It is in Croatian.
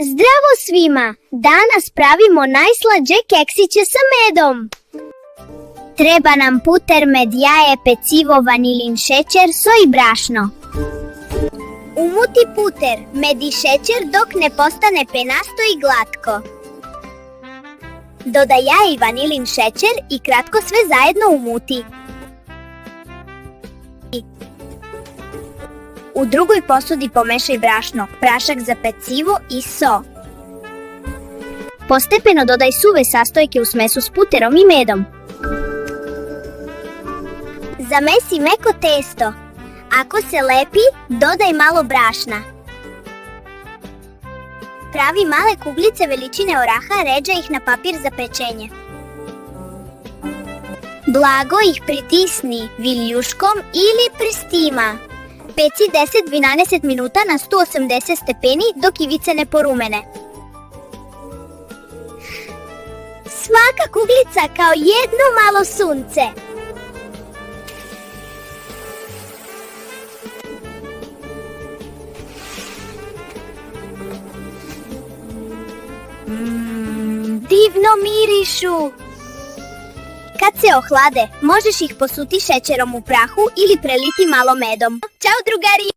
Zdravo svima! Danas pravimo najslađe keksiće sa medom. Treba nam puter, med, jaje, pecivo, vanilin, šećer, so i brašno. Umuti puter, med i šećer dok ne postane penasto i glatko. Dodaj jaje i vanilin, šećer i kratko sve zajedno umuti. U drugoj posudi pomešaj brašno, prašak za pecivo i so. Postepeno dodaj suve sastojke u smesu s puterom i medom. Zamesi meko testo. Ako se lepi, dodaj malo brašna. Pravi male kuglice veličine oraha, ređaj ih na papir za pečenje. Blago ih pritisni viljuškom ili prstima. Peci 10-12 minuta na 180 stepeni dok ivice ne porumene. Svaka kuglica kao jedno malo sunce. Divno mirišu! Kad se ohlade, možeš ih posuti šećerom u prahu ili preliti malo medom. Ćao drugari!